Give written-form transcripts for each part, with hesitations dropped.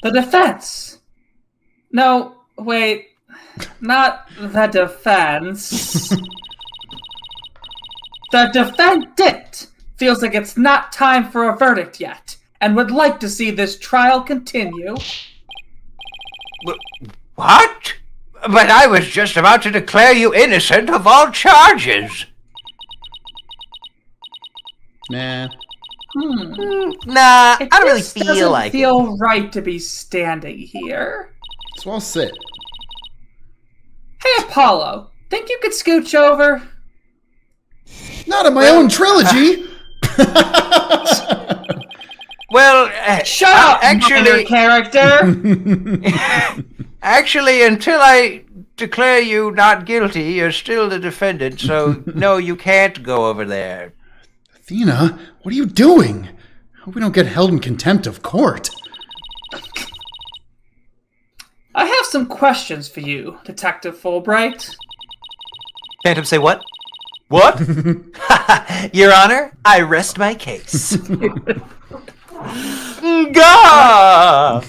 The defense. No, wait. Not the defense. The defendant feels like it's not time for a verdict yet, and would like to see this trial continue. What? But I was just about to declare you innocent of all charges. Nah. Nah, I don't really feel like it. Doesn't feel right to be standing here. So I'll sit. Hey, Apollo, think you could scooch over? Not in my own trilogy! Well, shut up, actually, character. Actually, until I declare you not guilty, you're still the defendant. So no, you can't go over there. Athena, what are you doing? I hope we don't get held in contempt of court. I have some questions for you, Detective Fulbright. Phantom, say what? What? Your Honor, I rest my case. Gah!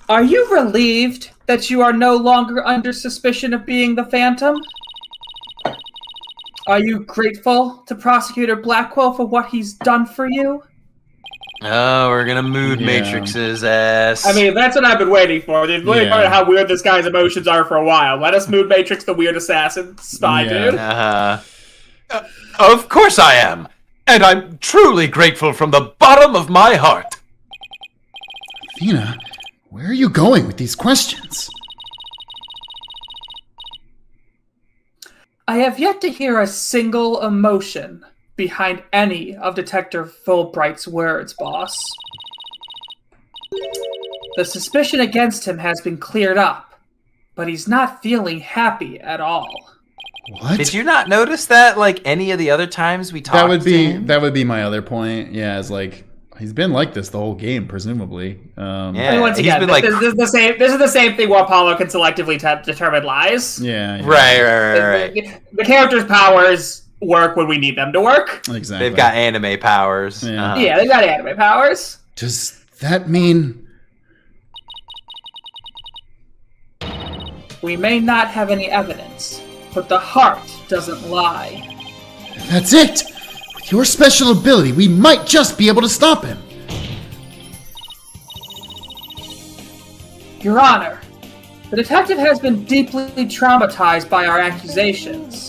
Are you relieved that you are no longer under suspicion of being the Phantom? Are you grateful to Prosecutor Blackwell for what he's done for you? Oh, we're gonna mood matrix his ass. I mean, that's what I've been waiting for. They've been waiting for how weird this guy's emotions are for a while. Let us mood matrix the weird assassin spy dude. Of course I am. And I'm truly grateful from the bottom of my heart. Athena, where are you going with these questions? I have yet to hear a single emotion behind any of Detective Fulbright's words, boss. The suspicion against him has been cleared up, but he's not feeling happy at all. What? Did you not notice that, like, any of the other times we talked to him? That would be my other point. Yeah, it's like, he's been like this the whole game, presumably. Yeah, once again, this is the same thing where Apollo can selectively determine lies. Yeah. Right. The character's powers work when we need them to work. Exactly. They've got anime powers. Yeah, yeah, they've got anime powers. Does that mean... We may not have any evidence, but the heart doesn't lie. That's it! With your special ability, we might just be able to stop him. Your Honor, the detective has been deeply traumatized by our accusations.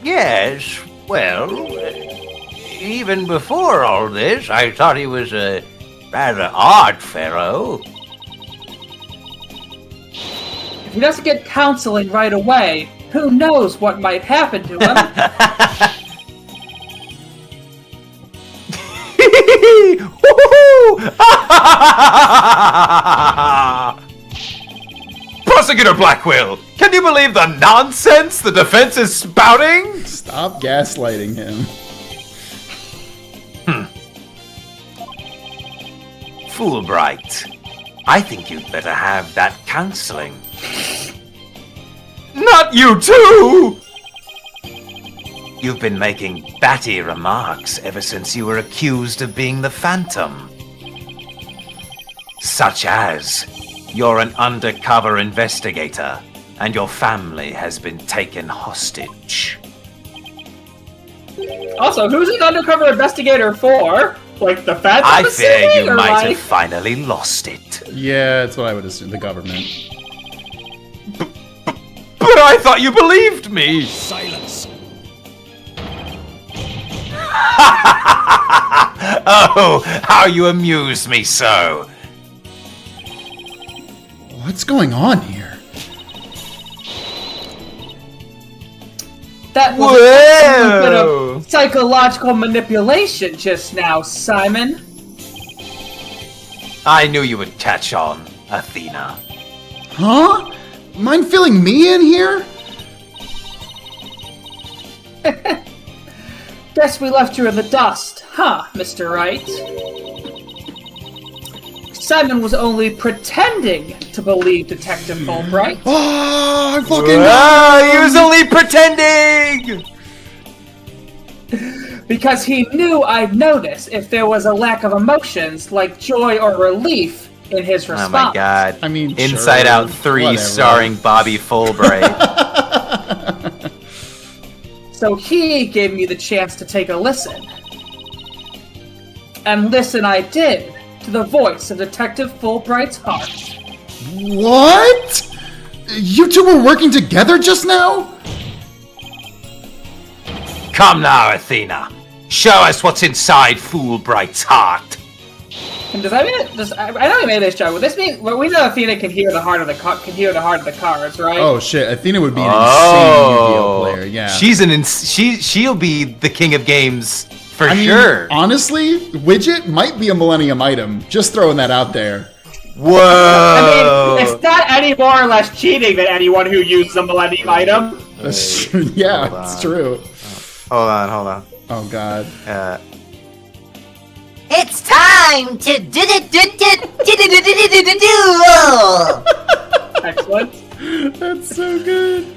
Yes, well, even before all this, I thought he was a rather odd fellow. If he doesn't get counseling right away, who knows what might happen to him? Prosecutor Blackwell, can you believe the nonsense the defense is spouting? Stop gaslighting him. Fulbright, I think you'd better have that counseling. Not you too! You've been making batty remarks ever since you were accused of being the Phantom. Such as, you're an undercover investigator, and your family has been taken hostage. Also, who's an undercover investigator for? Like the Phantom? I fear you might have finally lost it. Yeah, that's what I would assume. The government. But I thought you believed me! Silence! Oh, how you amuse me so! What's going on here? That was a bit of psychological manipulation just now, Simon. I knew you would catch on, Athena. Huh? Mind filling me in here? Guess we left you in the dust, huh, Mr. Wright? Simon was only pretending to believe Detective Fulbright. Oh, I'm fucking he was only pretending! Because he knew I'd notice if there was a lack of emotions like joy or relief in his response. Oh my god. I mean, Inside sure, Out 3 whatever. starring Bobby Fulbright. So he gave me the chance to take a listen. And listen I did to the voice of Detective Fulbright's heart. What? You two were working together just now? Come now, Athena. Show us what's inside Fulbright's heart. And does that mean I know you made this joke. Would this mean we know Athena can hear the heart of the cards, right? Oh shit, Athena would be an insane Yu-Gi-Oh player, yeah. She'll be the king of games for I mean, sure. honestly, Widget might be a Millennium item. Just throwing that out there. Whoa! I mean, it's not any more or less cheating than anyone who uses a Millennium item. That's true. Yeah, Hold it's on. true. Hold on. Oh god. It's time to duel! Excellent. That's so good.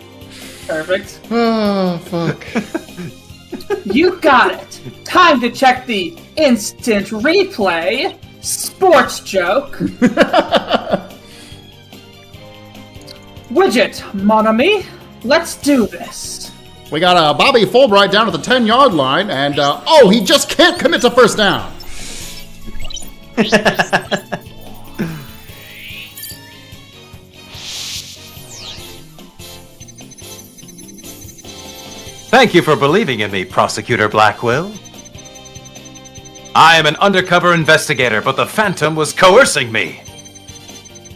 Perfect. Oh, fuck. You got it! Time to check the instant replay sports joke. Widget, mon ami, let's do this. We got Bobby Fulbright down at the 10-yard line, and oh, he just can't commit to first down. Thank you for believing in me, Prosecutor Blackwell. I am an undercover investigator, but the Phantom was coercing me.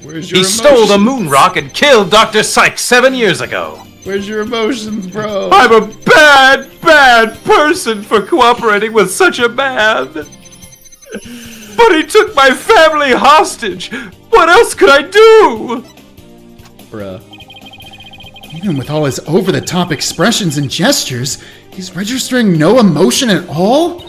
Where's your He stole the moon rock and killed Dr. Sykes 7 years ago. Where's your emotions, bro? I'm a bad person for cooperating with such a man. But he took my family hostage. What else could I do? Bruh. Even with all his over-the-top expressions and gestures, he's registering no emotion at all?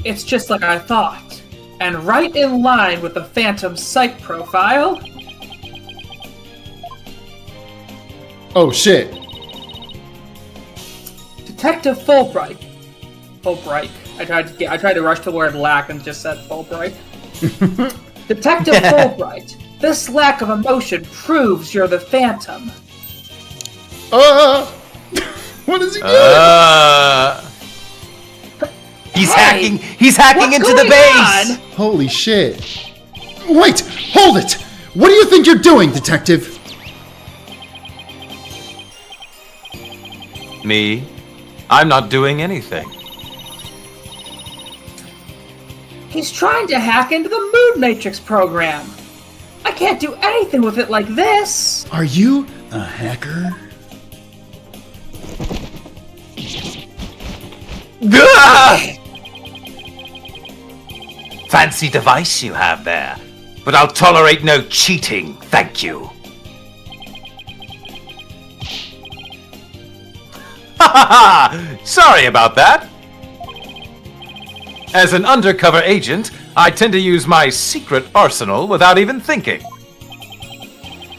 It's just like I thought, and right in line with the Phantom psych profile. Oh shit. Detective Fulbright. I tried to rush the word lack and just said Fulbright. Detective Fulbright. This lack of emotion proves you're the Phantom. What is he doing? He's Hey, He's hacking what's into the going base. on? Holy shit. Wait! Hold it! What do you think you're doing, detective? Me? I'm not doing anything. He's trying to hack into the Moon Matrix program. I can't do anything with it like this. Are you a hacker? Gah! Fancy device you have there, but I'll tolerate no cheating, thank you. Ha ha ha! Sorry about that. As an undercover agent, I tend to use my secret arsenal without even thinking.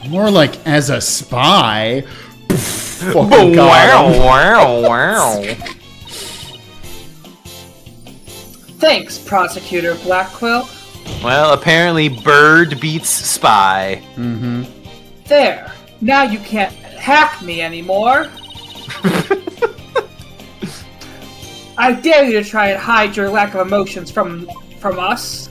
More like as a spy. Fucking got him. Wow. Thanks, Prosecutor Blackwell. Well, apparently bird beats spy. There. Now you can't hack me anymore. I dare you to try and hide your lack of emotions from us.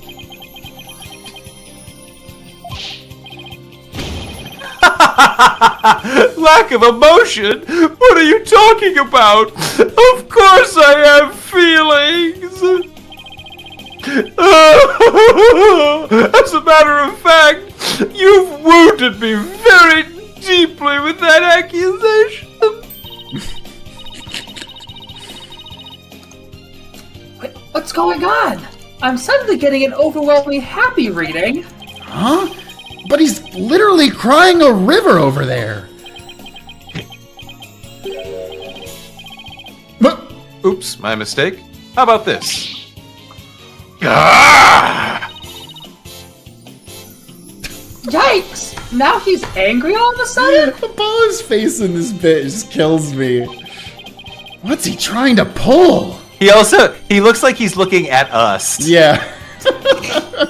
Lack of emotion? What are you talking about? Of course I have feelings! As a matter of fact, you've wounded me very deeply with that accusation. What's going on? I'm suddenly getting an overwhelmingly happy reading. Huh? But he's literally crying a river over there. But Oops, my mistake. How about this? Ah! Yikes! now he's angry all of a sudden? Apollo's face in this bit just kills me. What's he trying to pull? He looks like he's looking at us. Yeah.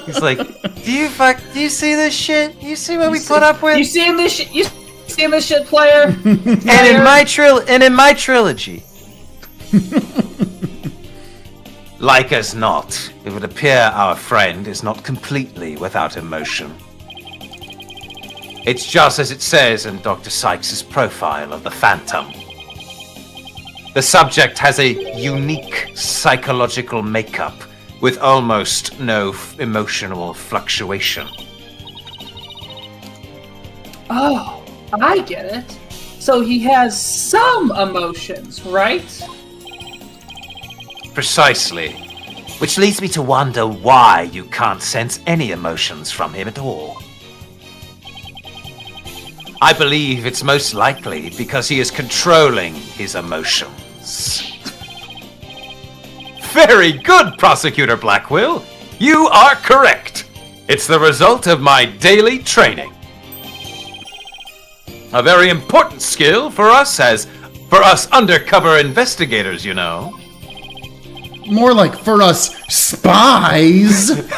He's like, do you see this shit? You see what we put up with? You seeing this shit? You seeing this shit, player? And in my trilogy, like as not, it would appear our friend is not completely without emotion. It's just as it says in Dr. Sykes' profile of the Phantom. The subject has a unique psychological makeup with almost no emotional fluctuation. Oh, I get it. So he has some emotions, right? Precisely. Which leads me to wonder why you can't sense any emotions from him at all. I believe it's most likely because he is controlling his emotions. Very good, Prosecutor Blackwill. You are correct. It's the result of my daily training. A very important skill for us undercover investigators, you know. More like for us spies. Seriously.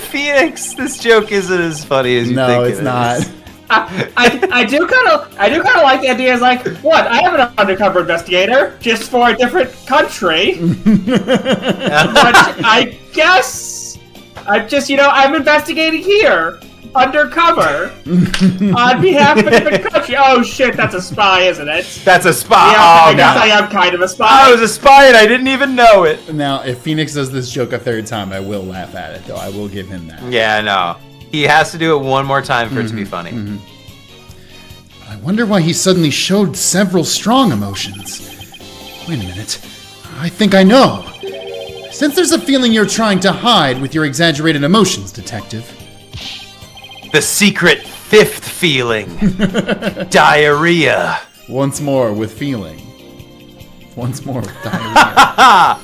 Phoenix, this joke isn't as funny as you think it is. No, it's not. I do kind of like the idea. Is like, what? I am an undercover investigator, just for a different country. But I guess I'm investigating here, undercover, on behalf of a different country. Oh shit, that's a spy, isn't it? That's a spy. Yeah, oh, I guess God. I am kind of a spy. I was a spy and I didn't even know it. Now, if Phoenix does this joke a third time, I will laugh at it, though. I will give him that. Yeah, no. He has to do it one more time for it to be funny. I wonder why he suddenly showed several strong emotions. Wait a minute. I think I know. Since there's a feeling you're trying to hide with your exaggerated emotions, Detective. The secret fifth feeling. Diarrhea. Once more with feeling. Once more with diarrhea.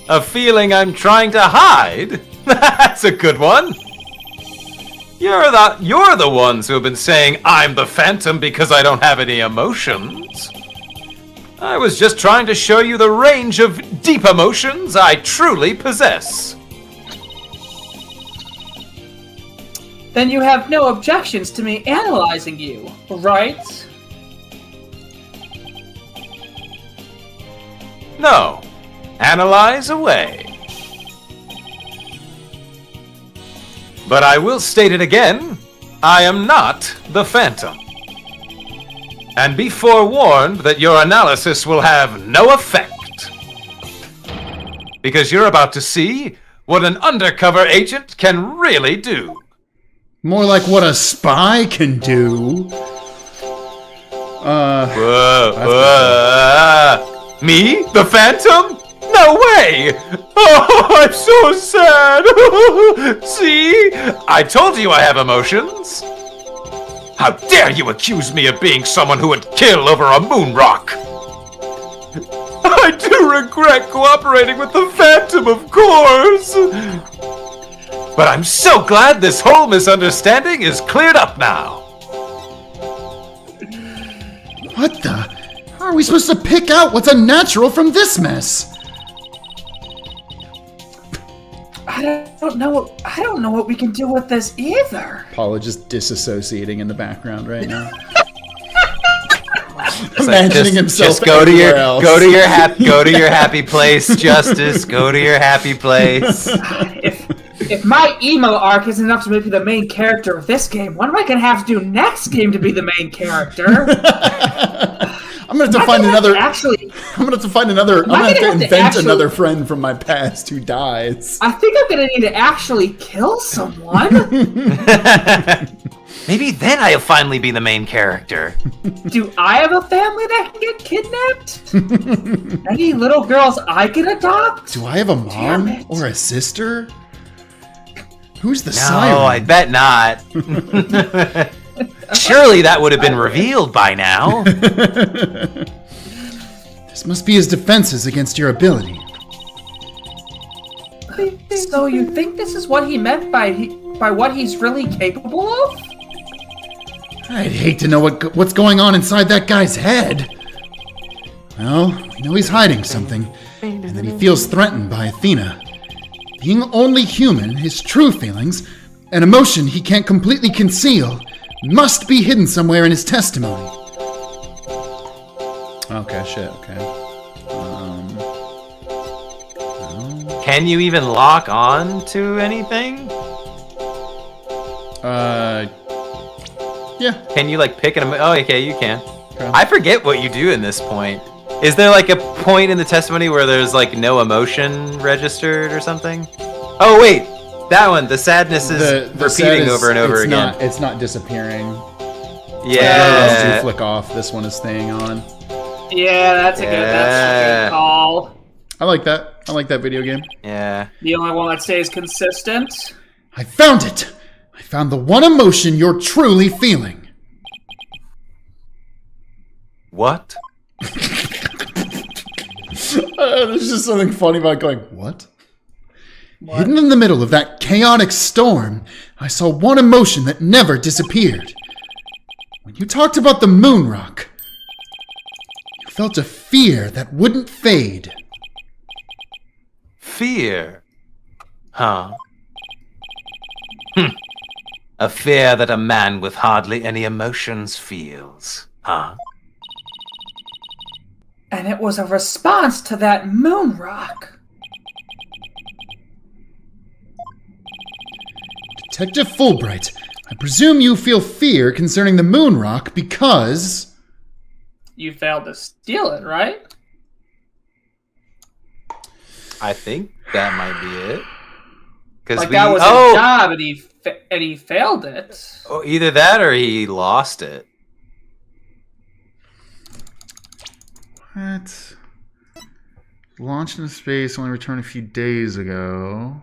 A feeling I'm trying to hide? That's a good one. You're the ones who have been saying I'm the Phantom because I don't have any emotions. I was just trying to show you the range of deep emotions I truly possess. Then you have no objections to me analyzing you, right? No. Analyze away. But I will state it again, I am not the Phantom. And be forewarned that your analysis will have no effect. Because you're about to see what an undercover agent can really do. More like what a spy can do. Me? The Phantom? No way! Oh, I'm so sad! See? I told you I have emotions! How dare you accuse me of being someone who would kill over a moon rock! I do regret cooperating with the Phantom, of course! But I'm so glad this whole misunderstanding is cleared up now! What the? How are we supposed to pick out what's unnatural from this mess? I don't know what we can do with this either. Paula just disassociating in the background right now. It's Imagining himself just go to everywhere else. your happy place, Justice. Go to your happy place. If my emo arc isn't enough to make me the main character of this game, what am I gonna have to do next game to be the main character? I'm gonna have to find another. Actually, I'm gonna have to find another. I'm gonna have to invent another friend from my past who dies. I think I'm gonna need to actually kill someone. Maybe then I'll finally be the main character. Do I have a family that can get kidnapped? Any little girls I can adopt? Do I have a Damn mom it. or a sister? Who's the No, siren? I bet not. Surely that would have been revealed by now. This must be his defenses against your ability. So you think this is what he meant by by what he's really capable of? I'd hate to know what's going on inside that guy's head. Well, we know he's hiding something, and that he feels threatened by Athena. Being only human, his true feelings, an emotion he can't completely conceal, must be hidden somewhere in his testimony. Okay, shit, okay. Can you even lock on to anything? Yeah. Can you like pick an Oh, okay, you can. Okay. I forget what you do in this point. Is there like a point in the testimony where there's like no emotion registered or something? Oh wait, that one. The sadness is repeating over and over again. It's not disappearing. Yeah. Those do flick off. This one is staying on. Yeah, that's a good call. I like that. I like that video game. Yeah. The only one that stays consistent. I found it! I found the one emotion you're truly feeling. What? There's just something funny about going, what? Hidden in the middle of that chaotic storm, I saw one emotion that never disappeared. When you talked about the moon rock, you felt a fear that wouldn't fade. Fear? Huh? A fear that a man with hardly any emotions feels. Huh? And it was a response to that moon rock. Detective Fulbright, I presume you feel fear concerning the moon rock because... You failed to steal it, right? I think that might be it. Like that was his job, and he failed it. Oh, either that or he lost it. What? Launched into space, only returned a few days ago.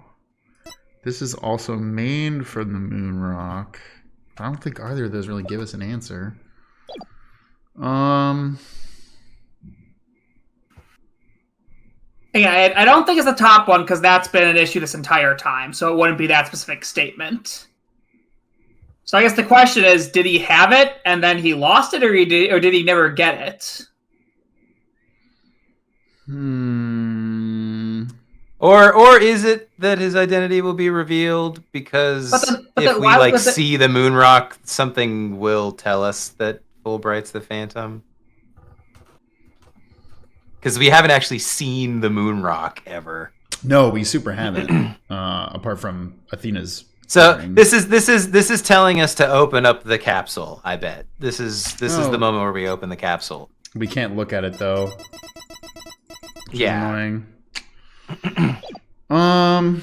This is also made from the moon rock. I don't think either of those really give us an answer. Yeah, I don't think it's the top one because that's been an issue this entire time, so it wouldn't be that specific statement. So I guess the question is, did he have it and then he lost it, or did he never get it? Or is it that his identity will be revealed because if we see the moon rock, something will tell us that Fulbright's the Phantom? Because we haven't actually seen the moon rock ever. No, we super haven't. Apart from Athena's. So this is telling us to open up the capsule. I bet this is the moment where we open the capsule. We can't look at it though. Yeah. Annoying. I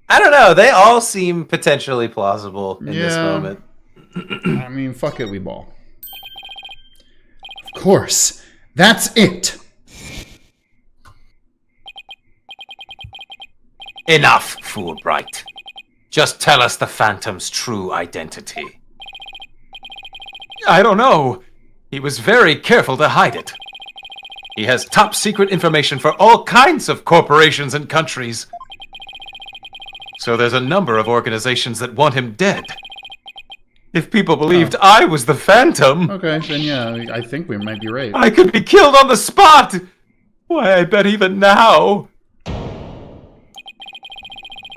don't know. They all seem potentially plausible in this moment. I mean, fuck it, we ball. Of course. That's it. Enough, Fulbright. Just tell us the Phantom's true identity. I don't know. He was very careful to hide it. He has top secret information for all kinds of corporations and countries. So there's a number of organizations that want him dead. If people believed I was the Phantom... Okay, then yeah, I think we might be right. I could be killed on the spot! Why, I bet even now...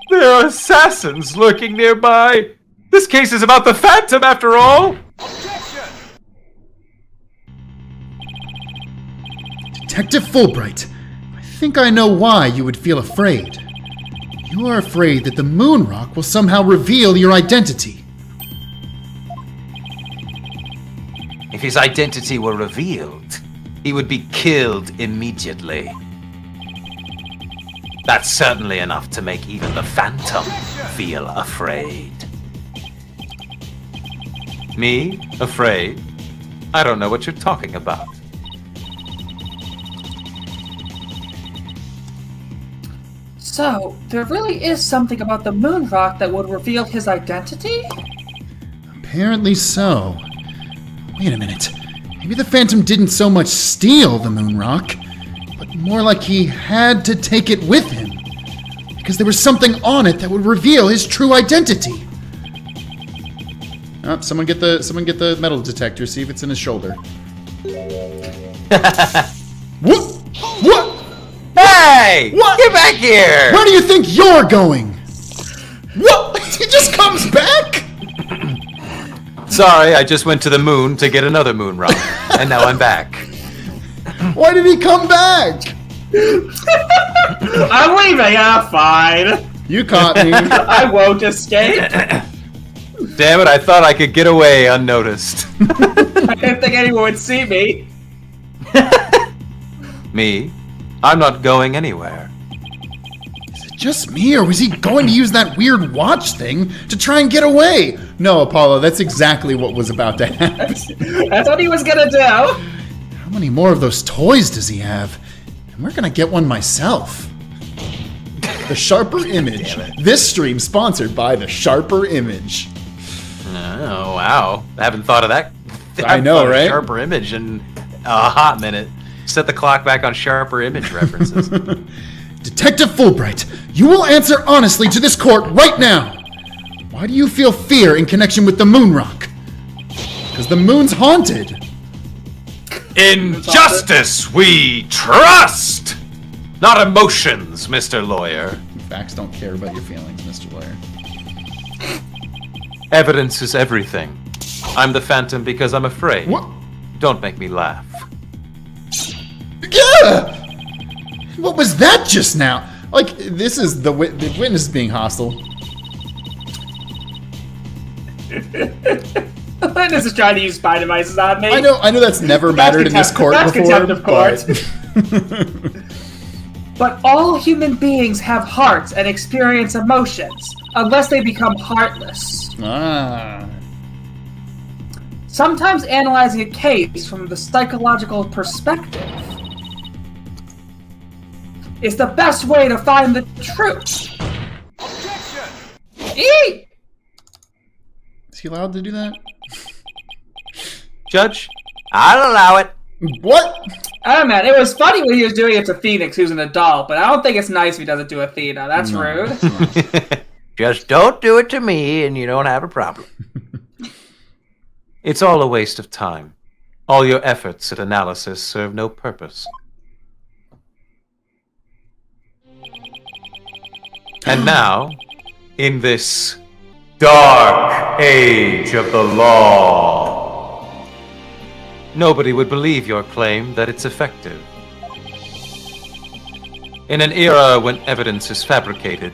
There are assassins lurking nearby! This case is about the Phantom, after all! Detective Fulbright, I think I know why you would feel afraid. You are afraid that the moon rock will somehow reveal your identity. If his identity were revealed, he would be killed immediately. That's certainly enough to make even the Phantom feel afraid. Me? Afraid? I don't know what you're talking about. So, there really is something about the moon rock that would reveal his identity? Apparently so. Wait a minute. Maybe the Phantom didn't so much steal the moon rock, but more like he had to take it with him. because there was something on it that would reveal his true identity. Oh, someone get the metal detector, see if it's in his shoulder. What? What? Hey! What? Get back here! Where do you think you're going? What? He just comes back? Sorry, I just went to the moon to get another moon rock, and now I'm back. Why did he come back? I'm leaving. Fine. You caught me. I won't escape. Damn it, I thought I could get away unnoticed. I didn't think anyone would see me. Me? I'm not going anywhere. Is it just me, or was he going to use that weird watch thing to try and get away? No, Apollo, that's exactly what was about to happen. That's what he was gonna do. How many more of those toys does he have? And where can I get one myself? The Sharper Image. This stream sponsored by the Sharper Image. Oh, wow. I haven't thought of that. I know, thought of right? Sharper Image in a hot minute. Set the clock back on Sharper Image references. Detective Fulbright, you will answer honestly to this court right now. Why do you feel fear in connection with the moon rock? Because the moon's haunted. In justice, we trust! Not emotions, Mr. Lawyer. Facts don't care about your feelings, Mr. Lawyer. Evidence is everything. I'm the Phantom because I'm afraid. What? Don't make me laugh. Yeah! What was that just now? Like, this is the witness is being hostile. The witness is trying to use spy devices on me. I know that's never mattered in this court that's before. contempt of court. But all human beings have hearts and experience emotions, unless they become heartless. Ah. Sometimes analyzing a case from the psychological perspective is the best way to find the truth. Eat! Is he allowed to do that? Judge, I'll allow it. What? I don't know, man. It was funny when he was doing it to Phoenix, who's an adult, but I don't think it's nice if he does it to Athena. That's rude. Just don't do it to me and you don't have a problem. It's all a waste of time. All your efforts at analysis serve no purpose. And now, in this dark age of the law, nobody would believe your claim that it's effective. In an era when evidence is fabricated,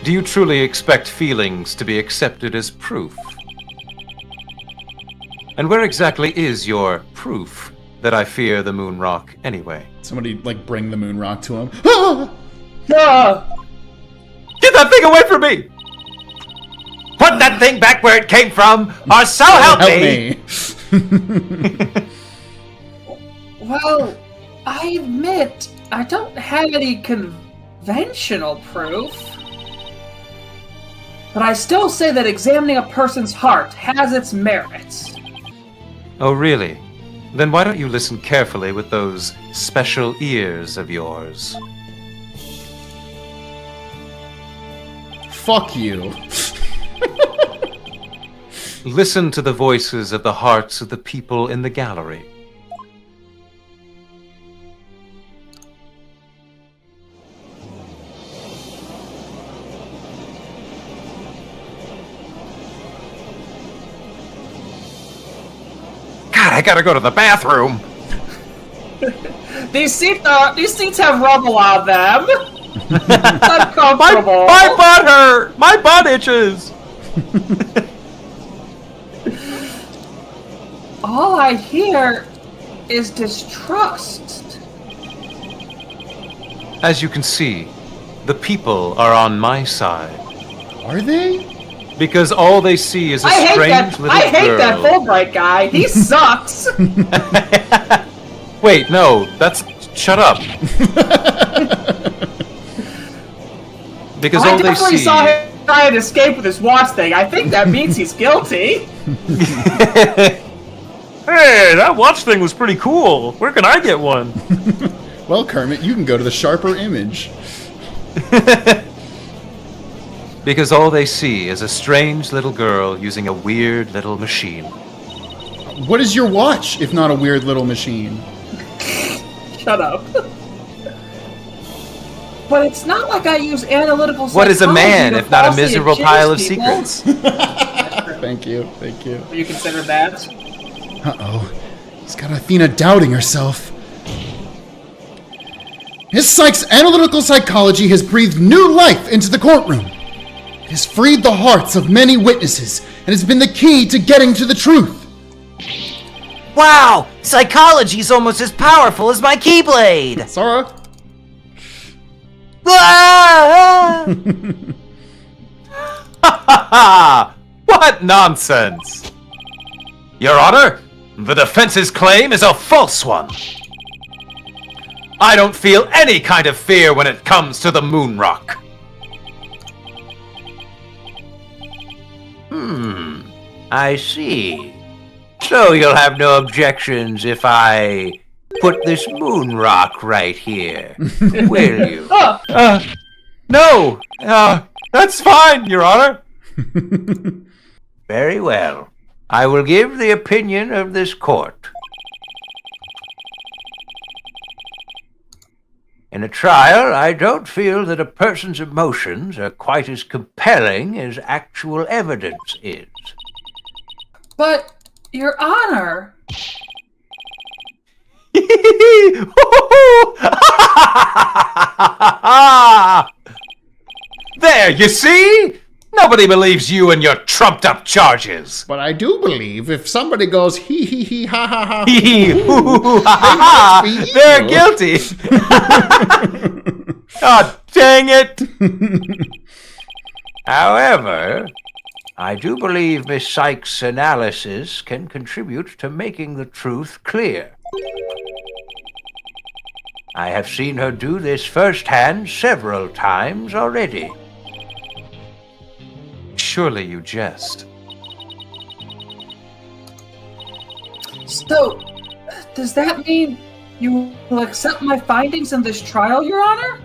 do you truly expect feelings to be accepted as proof? And where exactly is your proof that I fear the moon rock anyway? Somebody, like, bring the moon rock to him. Ah! Ah! Get that thing away from me! Put that thing back where it came from, or so help me! Well, I admit, I don't have any conventional proof. But I still say that examining a person's heart has its merits. Oh, really? Then why don't you listen carefully with those special ears of yours? Fuck you. Listen to the voices of the hearts of the people in the gallery. God, I gotta go to the bathroom. These seats have rubble on them. It's uncomfortable. My butt hurt! My butt itches! All I hear is distrust. As you can see, the people are on my side. Are they? Because all they see is a I strange little girl. I hate that Fulbright guy. He sucks. Wait, no, that's... Shut up. Because I all they definitely see... saw him try and escape with his watch thing. I think that means he's guilty. Hey, that watch thing was pretty cool. Where can I get one? Well, Kermit, you can go to the Sharper Image. Because all they see is a strange little girl using a weird little machine. What is your watch, if not a weird little machine? Shut up. But it's not like I use analytical psychology. What is a man to if not a falsely miserable accuse pile of people. secrets? Thank you, thank you. You consider that? Uh-oh. He's got Athena doubting herself. His Psych's analytical psychology has breathed new life into the courtroom. It has freed the hearts of many witnesses and has been the key to getting to the truth. Wow! Psychology's almost as powerful as my Keyblade! Sora? Ah! What nonsense! Your Honor, the defense's claim is a false one. I don't feel any kind of fear when it comes to the moon rock. I see. So you'll have no objections if I put this moon rock right here, will you? No! That's fine, Your Honor. Very well. I will give the opinion of this court. In a trial, I don't feel that a person's emotions are quite as compelling as actual evidence is. But, Your Honor... There, you see? Nobody believes you and your trumped-up charges. But I do believe if somebody goes hee hee hee ha ha ha, They're guilty. Oh, dang it. However, I do believe Miss Sykes' analysis can contribute to making the truth clear. I have seen her do this firsthand several times already. Surely you jest. So, does that mean you will accept my findings in this trial, Your Honor?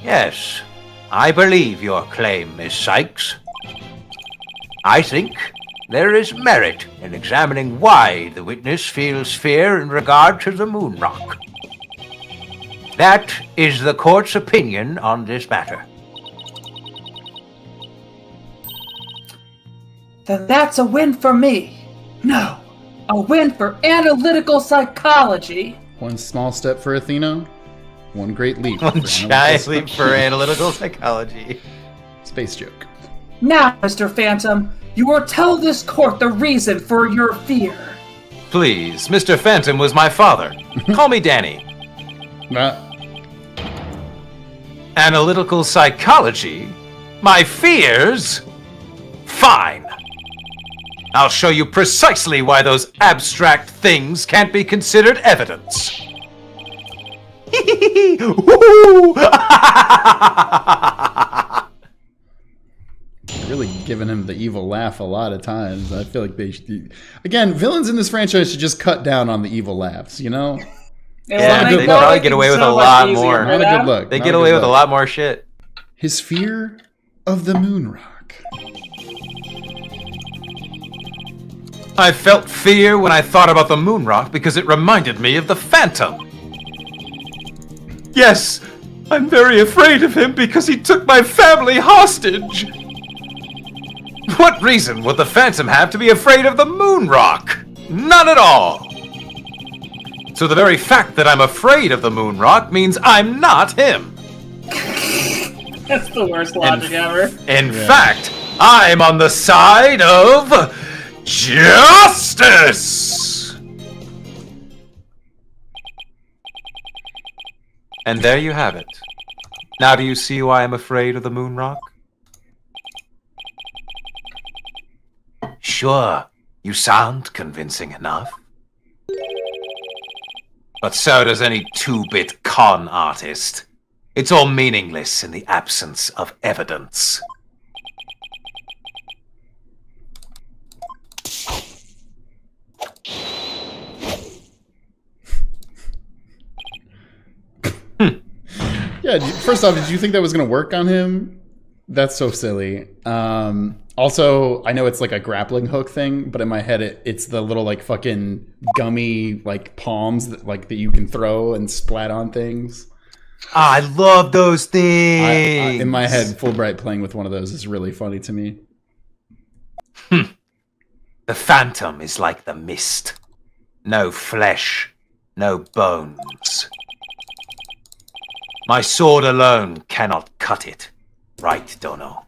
Yes, I believe your claim, Miss Sykes. I think there is merit in examining why the witness feels fear in regard to the moon rock. That is the court's opinion on this matter. Then that's a win for me. No, a win for analytical psychology. One small step for Athena, one great leap. One for giant analytical leap for analytical psychology. Space joke. Now, Mr. Phantom, you will tell this court the reason for your fear. Please, Mr. Phantom was my father. Call me Danny. Analytical psychology? My fears? Fine. I'll show you precisely why those abstract things can't be considered evidence. Really giving him the evil laugh a lot of times. I feel like they should... Again, villains in this franchise should just cut down on the evil laughs, you know? Yeah, they they probably get away with a lot more. Not a good look. They Not get a away good with a look. lot more shit. His fear of the moon rock. I felt fear when I thought about the moon rock because it reminded me of the Phantom. Yes, I'm very afraid of him because he took my family hostage. What reason would the Phantom have to be afraid of the moon rock? None at all. So the very fact that I'm afraid of the moon rock means I'm not him. That's the worst logic ever. In fact, I'm on the side of justice! And there you have it. Now do you see why I'm afraid of the moon rock? Sure, you sound convincing enough. But so does any two-bit con artist. It's all meaningless in the absence of evidence. Yeah, Yeah, first off, did you think that was going to work on him? That's so silly. Also, I know it's like a grappling hook thing, but in my head, it's the little like fucking gummy like palms that you can throw and splat on things. I love those things. In my head, Fulbright playing with one of those is really funny to me. The phantom is like the mist. No flesh, no bones. My sword alone cannot cut it. Right, Dono?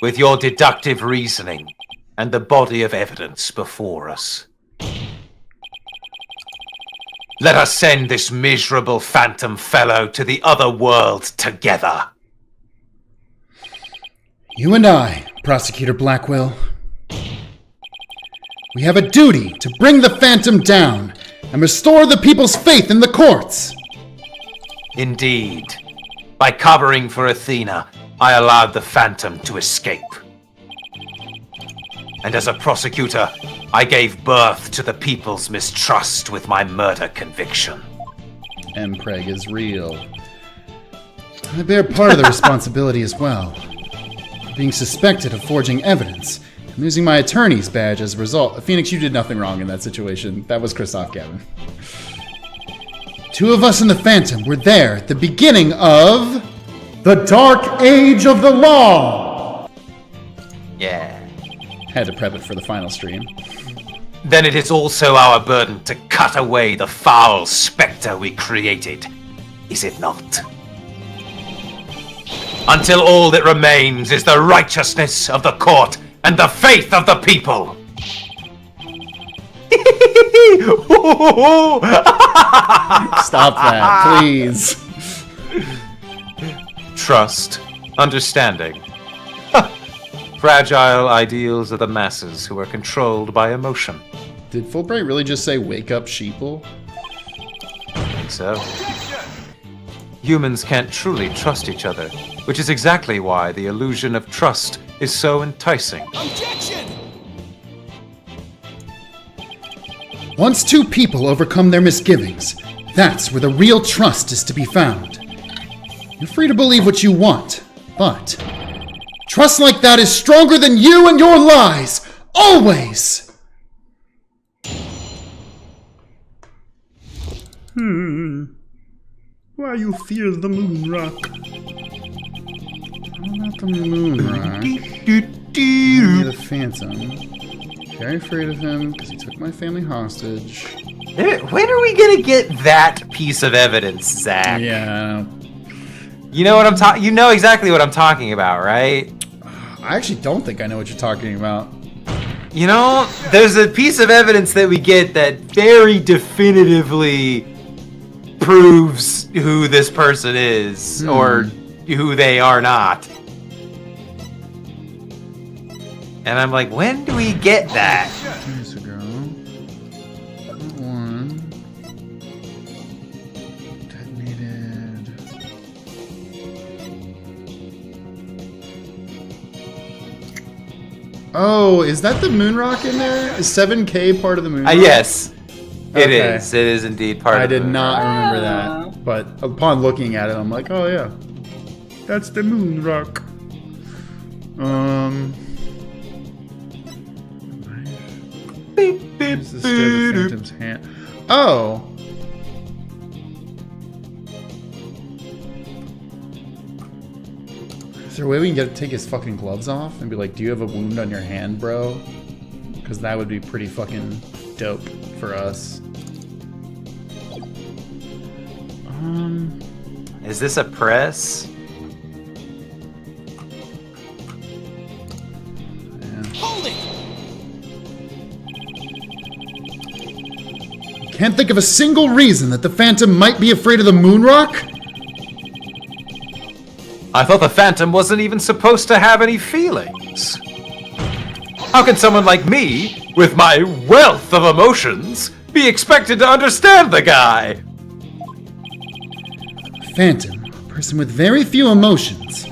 With your deductive reasoning and the body of evidence before us, let us send this miserable phantom fellow to the other world together. You and I, Prosecutor Blackwell, we have a duty to bring the phantom down and restore the people's faith in the courts. Indeed. By covering for Athena, I allowed the phantom to escape. And as a prosecutor, I gave birth to the people's mistrust with my murder conviction. Mpreg is real. I bear part of the responsibility as well. Being suspected of forging evidence and losing my attorney's badge as a result. Phoenix, you did nothing wrong in that situation. That was Christoph Gavin. Two of us and the Phantom were there at the beginning of the Dark Age of the Law. Yeah. Had to prep it for the final stream. Then it is also our burden to cut away the foul spectre we created, is it not? Until all that remains is the righteousness of the court and the faith of the people. Stop that, please. Trust, understanding. Fragile ideals of the masses who are controlled by emotion. Did Fulbright really just say, wake up, sheeple? I think so. Humans can't truly trust each other, which is exactly why the illusion of trust is so enticing. Objection! Once two people overcome their misgivings, that's where the real trust is to be found. You're free to believe what you want, but trust like that is stronger than you and your lies, always! Why you fear the moon rock? Not the moon rock. Only the Phantom. Very afraid of him because he took my family hostage. When are we gonna get that piece of evidence, Zach? Yeah. You know what I'm talking. You know exactly what I'm talking about, right? I actually don't think I know what you're talking about. You know, there's a piece of evidence that we get that very definitively proves who this person is or who they are not. And I'm like, when do we get that? 2 years ago. One. Detonated. Oh, is that the moon rock in there? Is 7K part of the moon rock? Yes, it Okay. is. It is indeed part I of the did moon not rock. remember that. But upon looking at it, I'm like, oh yeah. That's the moon rock. Where's the Stir the Phantom's hand? Oh! Is there a way we can take his fucking gloves off and be like, do you have a wound on your hand, bro? Because that would be pretty fucking dope for us. Is this a press? Hold it! Can't think of a single reason that the Phantom might be afraid of the moon rock? I thought the Phantom wasn't even supposed to have any feelings. How can someone like me, with my wealth of emotions, be expected to understand the guy? Phantom, a person with very few emotions,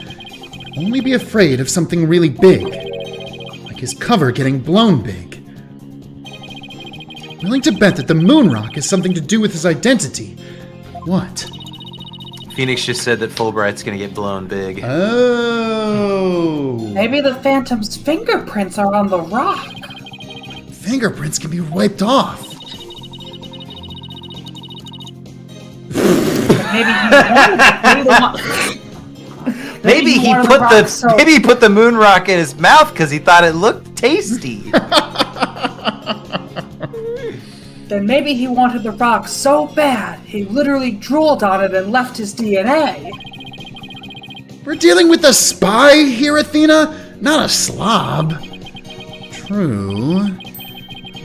will only be afraid of something really big, like his cover getting blown big, Willing to bet that the moon rock has something to do with his identity. What? Phoenix just said that Fulbright's gonna get blown big. Oh. Maybe the Phantom's fingerprints are on the rock. Fingerprints can be wiped off. Maybe he Maybe he put the moon rock in his mouth because he thought it looked tasty. Then maybe he wanted the rock so bad, he literally drooled on it and left his DNA. We're dealing with a spy here, Athena, not a slob. True.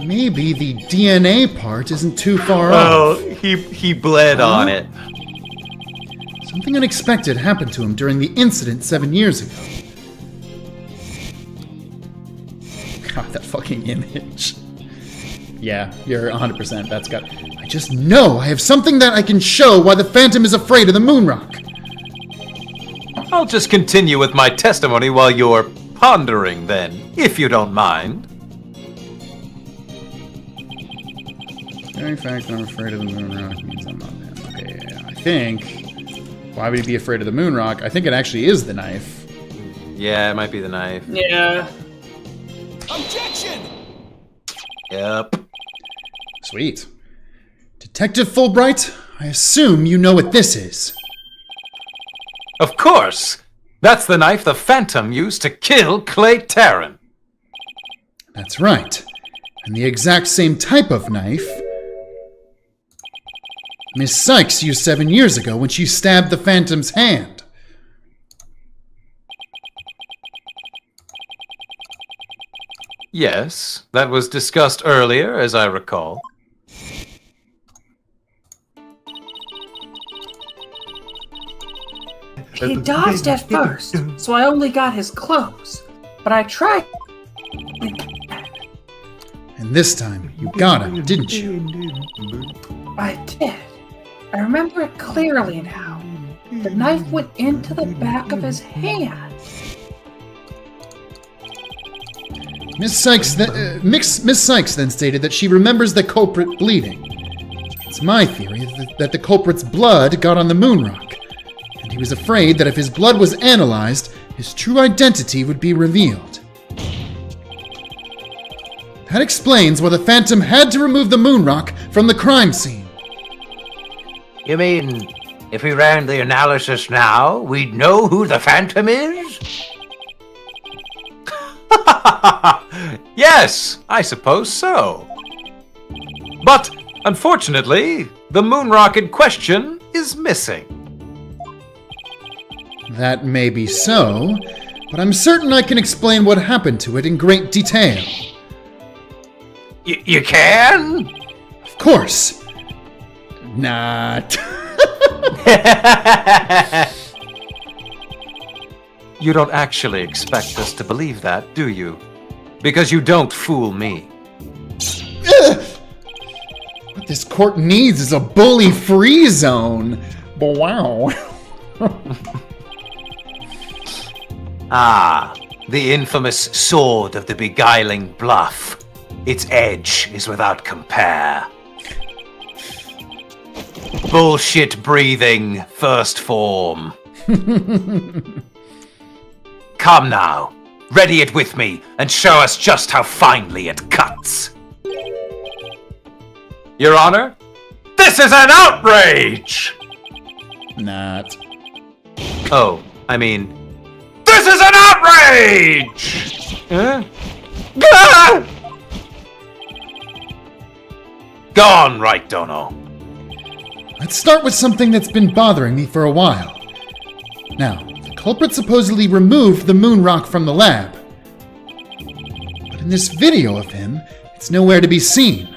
Maybe the DNA part isn't too far off. Oh, he bled on it. Something unexpected happened to him during the incident 7 years ago. God, that fucking image. Yeah, you're 100%. That's got... I just know I have something that I can show why the Phantom is afraid of the moon rock. I'll just continue with my testimony while you're pondering then, if you don't mind. Very fact I'm afraid of the moon rock means I'm not him. Okay, I think... Why would he be afraid of the moon rock? I think it actually is the knife. Yeah, it might be the knife. Yeah. Objection! Yep. Sweet. Detective Fulbright, I assume you know what this is. Of course! That's the knife the Phantom used to kill Clay Tarrant. That's right. And the exact same type of knife Miss Sykes used 7 years ago when she stabbed the Phantom's hand. Yes, that was discussed earlier, as I recall. He dodged at first, so I only got his clothes. But I tried. And this time, you got him, didn't you? I did. I remember it clearly now. The knife went into the back of his hand. Miss Sykes then stated that she remembers the culprit bleeding. It's my theory that the culprit's blood got on the moon rock, and he was afraid that if his blood was analyzed, his true identity would be revealed. That explains why the Phantom had to remove the moon rock from the crime scene. You mean, if we ran the analysis now, we'd know who the Phantom is? Yes, I suppose so. But, unfortunately, the moon rock in question is missing. That may be so, but I'm certain I can explain what happened to it in great detail. You can? Of course. Not. You don't actually expect us to believe that, do you? Because you don't fool me. What this court needs is a bully-free zone. But wow. Ah, the infamous sword of the beguiling bluff. Its edge is without compare. Bullshit breathing, first form. Come now, ready it with me and show us just how finely it cuts. Your Honor, this is an outrage! Not. Oh, I mean, this is an outrage! Huh? Ah! Go on, Wright, Dono. Let's start with something that's been bothering me for a while. Now, the culprit supposedly removed the moon rock from the lab. But in this video of him, it's nowhere to be seen.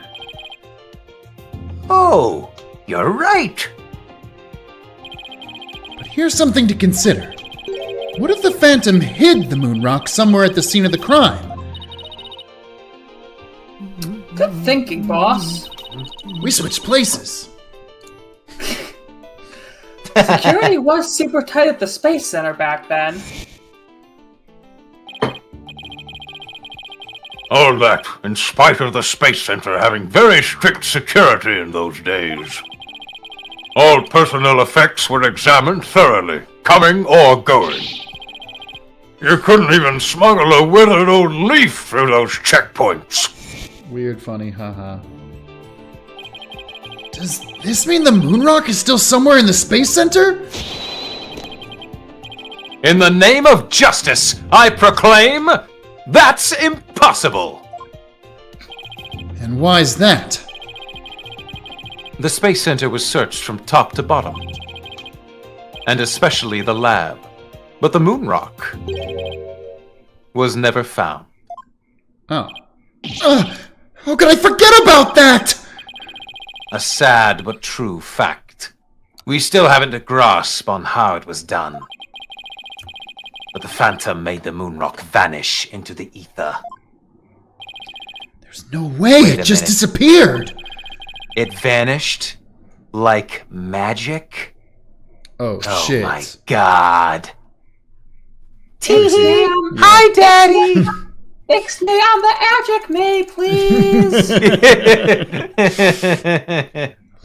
Oh, you're right. But here's something to consider. What if the Phantom hid the moon rock somewhere at the scene of the crime? Good thinking, boss. We switched places. Security was super tight at the Space Center back then. All that, in spite of the Space Center having very strict security in those days. All personnel effects were examined thoroughly, coming or going. You couldn't even smuggle a withered old leaf through those checkpoints. Weird, funny, haha. Does this mean the moon rock is still somewhere in the Space Center? In the name of justice, I proclaim that's impossible! And why's that? The Space Center was searched from top to bottom, and especially the lab. But the moon rock was never found. Oh. How could I forget about that? A sad but true fact. We still haven't a grasp on how it was done. But the Phantom made the moon rock vanish into the ether. There's no way Wait it a just minute. disappeared. It vanished like magic? Oh, Oh shit. my god. Tee-hee. Hi, Daddy! Fix me on the magic, me, please.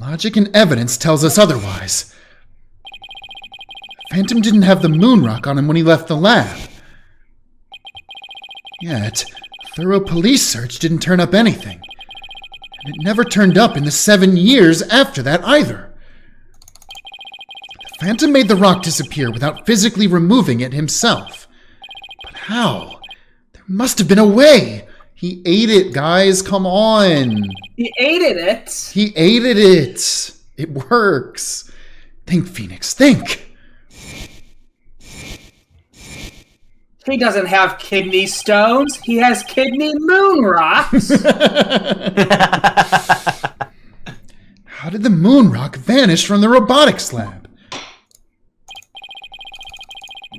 Logic and evidence tells us otherwise. Phantom didn't have the moon rock on him when he left the lab. Yet, a thorough police search didn't turn up anything. And it never turned up in the 7 years after that either. The Phantom made the rock disappear without physically removing it himself. But how? There must have been a way. He ate it, guys. Come on. He aided it. He aided it. It works. Think, Phoenix, think. He doesn't have kidney stones. He has kidney moon rocks. How did the moon rock vanish from the robotics lab?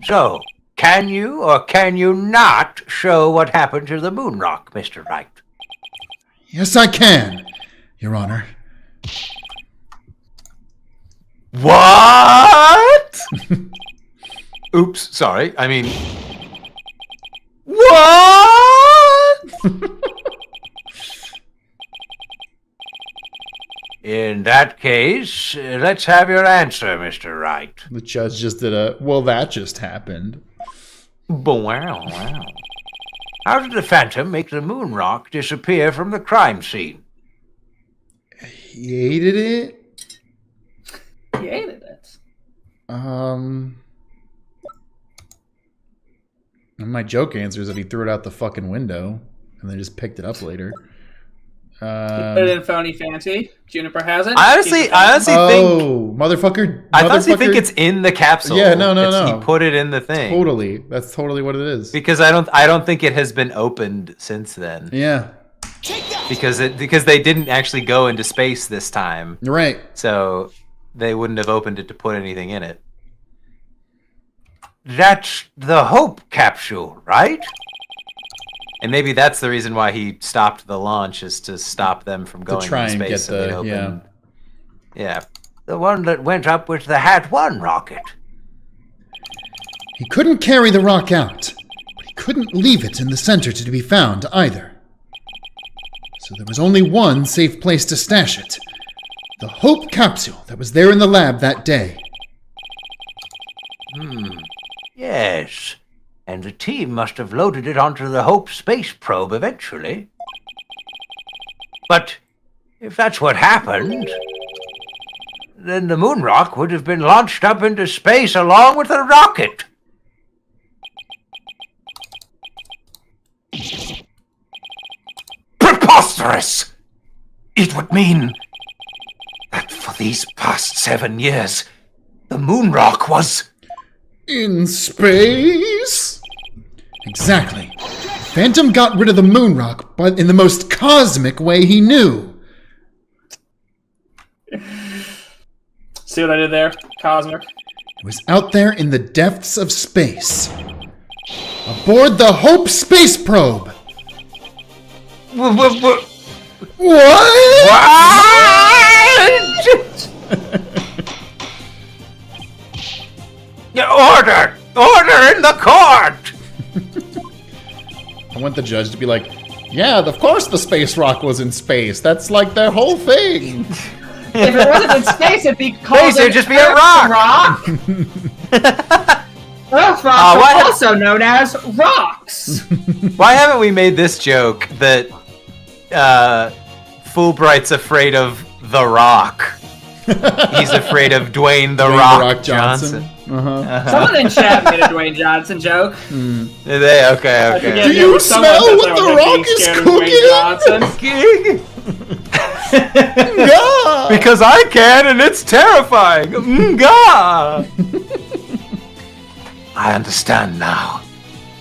So, can you or can you not show what happened to the moon rock, Mr. Wright? Yes, I can, Your Honor. What? Oops, sorry. I mean... What? In that case, let's have your answer, Mr. Wright. The judge just did a, well, that just happened. Wow. How did the Phantom make the moon rock disappear from the crime scene? He hated it? He aided it. And my joke answer is that he threw it out the fucking window and then just picked it up later. Put it in Phony Fancy. Juniper has it. I honestly think... Motherfucker. I honestly think it's in the capsule. Yeah, no. He put it in the thing. Totally. That's totally what it is. Because I don't think it has been opened since then. Yeah. Because they didn't actually go into space this time. You're right. So they wouldn't have opened it to put anything in it. That's the Hope capsule, right? And maybe that's the reason why he stopped the launch, is to stop them from going To try into and space. get so they'd the, open... Yeah. The one that went up with the Hat 1 rocket. He couldn't carry the rock out, but he couldn't leave it in the center to be found either. So there was only one safe place to stash it. The Hope capsule that was there in the lab that day. Yes. And the team must have loaded it onto the Hope space probe eventually. But if that's what happened, then the moon rock would have been launched up into space along with the rocket. Preposterous! It would mean that for these past 7 years, the moon rock was... In space? Exactly. Phantom got rid of the moon rock, but in the most cosmic way he knew. See what I did there? Cosmic. It was out there in the depths of space. Aboard the Hope space probe. What? Order! Order in the court! I want the judge to be like, Yeah, of course the space rock was in space. That's like their whole thing. If it wasn't in space, it'd be called Space, it'd just be a rock. Earth rocks are also known as rocks. Why haven't we made this joke that Fulbright's afraid of The Rock? He's afraid of Dwayne The Rock Johnson. Someone in chat made a Dwayne Johnson joke. Did they? Okay. Do you smell what The Rock is cooking? Yeah. Because I can, and it's terrifying. Nga. I understand now.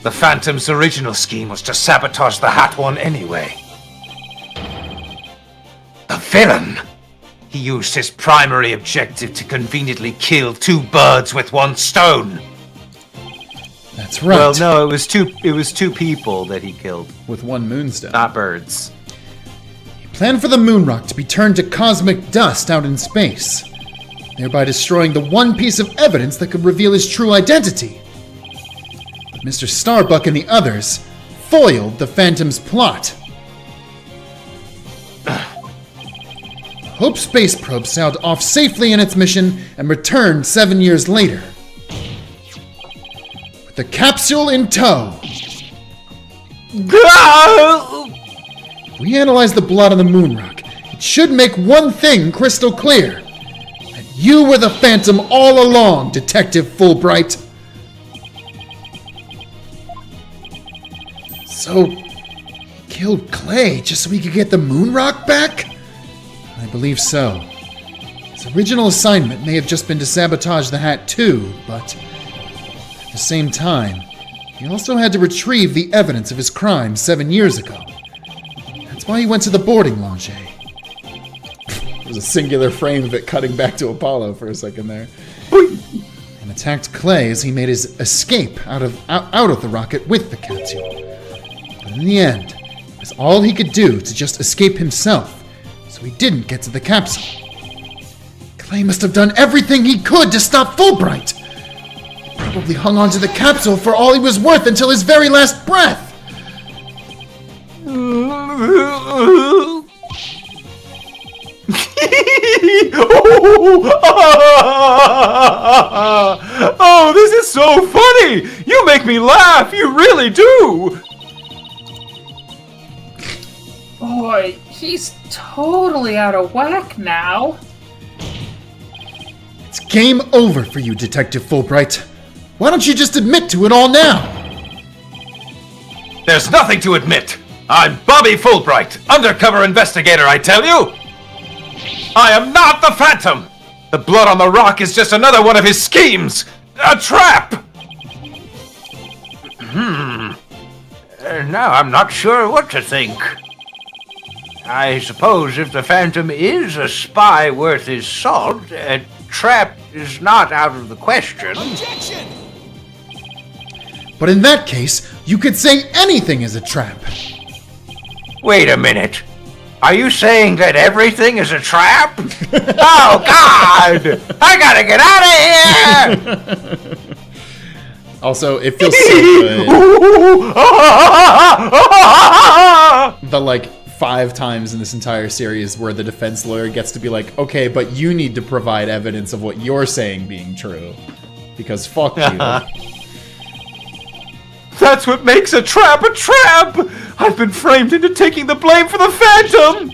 The Phantom's original scheme was to sabotage the Hat One anyway. The villain! He used his primary objective to conveniently kill two birds with one stone. That's right. Well, no, it was two people that he killed, with one moonstone. not birds. He planned for the moon rock to be turned to cosmic dust out in space, thereby destroying the one piece of evidence that could reveal his true identity. But Mr. Starbuck and the others foiled the Phantom's plot. Hope space probe sailed off safely in its mission and returned 7 years later. With the capsule in tow. If we analyze the blood on the moon rock, it should make one thing crystal clear. That you were the Phantom all along, Detective Fulbright. So, he killed Clay just so he could get the moon rock back? I believe so. His original assignment may have just been to sabotage the Hat too, but at the same time, he also had to retrieve the evidence of his crime 7 years ago. That's why he went to the boarding lounge. There was a singular frame of it cutting back to Apollo for a second there. And attacked Clay as he made his escape out of the rocket with the capsule. But in the end, it was all he could do to just escape himself. So he didn't get to the capsule. Clay must have done everything he could to stop Fulbright. He probably hung on to the capsule for all he was worth until his very last breath. Oh, this is so funny! You make me laugh, you really do! Boy, he's totally out of whack now. It's game over for you, Detective Fulbright. Why don't you just admit to it all now? There's nothing to admit. I'm Bobby Fulbright, undercover investigator, I tell you! I am not the Phantom! The blood on the rock is just another one of his schemes! A trap! Now I'm not sure what to think. I suppose if the Phantom is a spy worth his salt, a trap is not out of the question. Objection! But in that case, you could say anything is a trap. Wait a minute. Are you saying that everything is a trap? Oh, God! I gotta get out of here! Also, it feels so good. The, 5 times in this entire series where the defense lawyer gets to be like, okay, but you need to provide evidence of what you're saying being true. Because fuck you. That's what makes a trap a trap! I've been framed into taking the blame for the Phantom!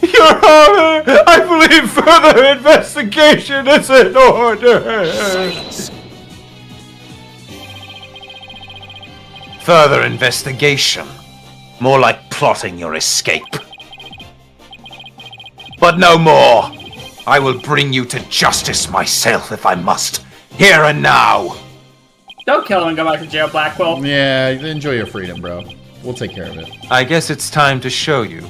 Your Honor, I believe further investigation is in order! Further investigation? More like plotting your escape. But no more! I will bring you to justice myself if I must. Here and now! Don't kill him and go back to jail, Blackwell. Yeah, enjoy your freedom, bro. We'll take care of it. I guess it's time to show you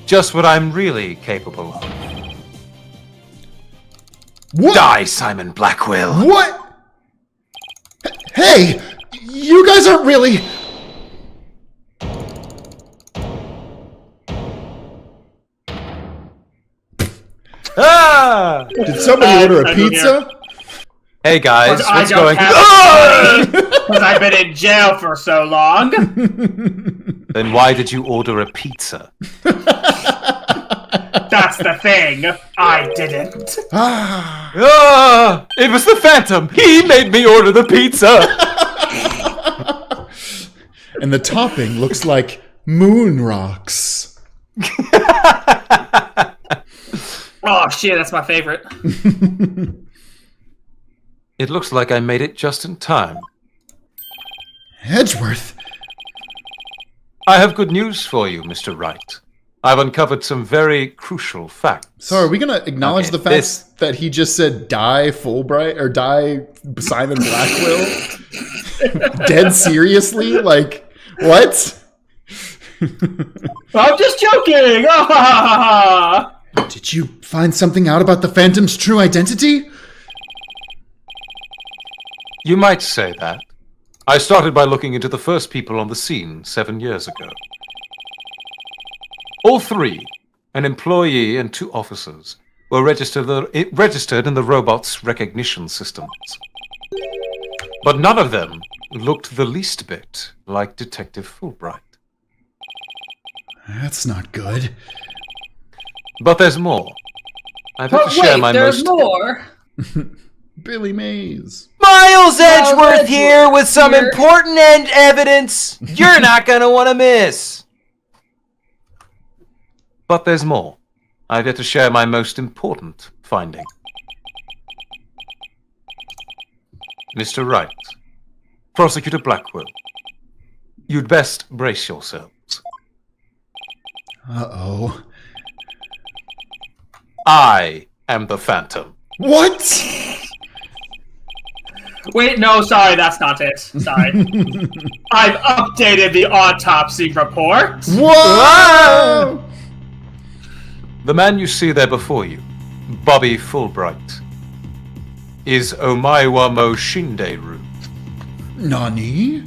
just what I'm really capable of. What? Die, Simon Blackwell! What? Hey! You guys aren't really... Ah! Did somebody order a pizza? Hey guys, what's I don't going have any money. Because I've been in jail for so long. Then why did you order a pizza? That's the thing. I didn't. Ah, it was the Phantom. He made me order the pizza. And the topping looks like moon rocks. Oh shit, that's my favorite. It looks like I made it just in time. Edgeworth? I have good news for you, Mr. Wright. I've uncovered some very crucial facts. So are we going to acknowledge Okay, the fact that he just said die Fulbright or die Simon Blackwell? Dead seriously? Like, what? I'm just joking. Did you find something out about the Phantom's true identity? You might say that. I started by looking into the first people on the scene 7 years ago. All three, an employee and 2 officers, were registered in the robot's recognition systems. But none of them looked the least bit like Detective Fulbright. That's not good. But there's more. I've had But to share wait, my there's most... more. Billy Mays. Miles Edgeworth Edgeworth here with some here. important evidence you're not going to want to miss. But there's more. I've yet to share my most important finding. Mr. Wright, Prosecutor Blackwell, you'd best brace yourselves. Uh-oh. I am the Phantom. What? Wait, no, sorry, that's not it. Sorry. I've updated the autopsy report. Whoa! The man you see there before you, Bobby Fulbright, is Omaiwa Mo Shinderu. Nani?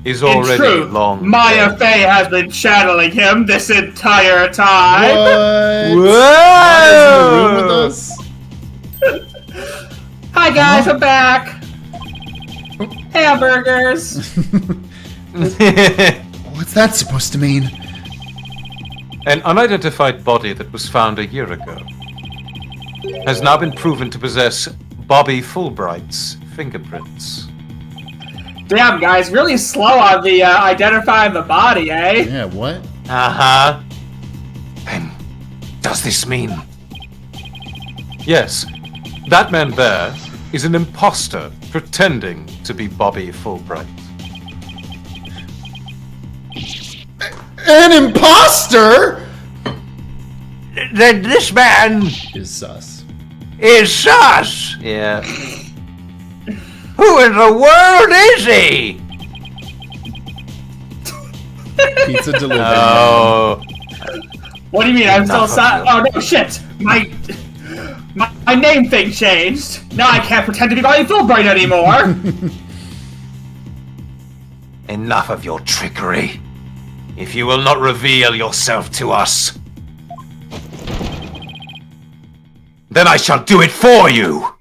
Is In already truth, long Maya dead. Fey has been channeling him this entire time. What? Maya's in the room with Whoa! us? Hi guys, I'm back. Hamburgers. What's that supposed to mean? An unidentified body that was found a year ago has now been proven to possess Bobby Fulbright's fingerprints. Damn, guys, really slow on the identifying the body, eh? Yeah, what? Uh-huh. And does this mean... Yes, that man there is an impostor pretending to be Bobby Fulbright. An imposter? Then this man Is sus. is sus. Yeah. Who in the world is he? Pizza delivery. Oh. What do you mean? I'm still Enough of Oh no, shit! My name thing changed. Now I can't pretend to be Bobby Fulbright anymore. Enough of your trickery. If you will not reveal yourself to us, then I shall do it for you!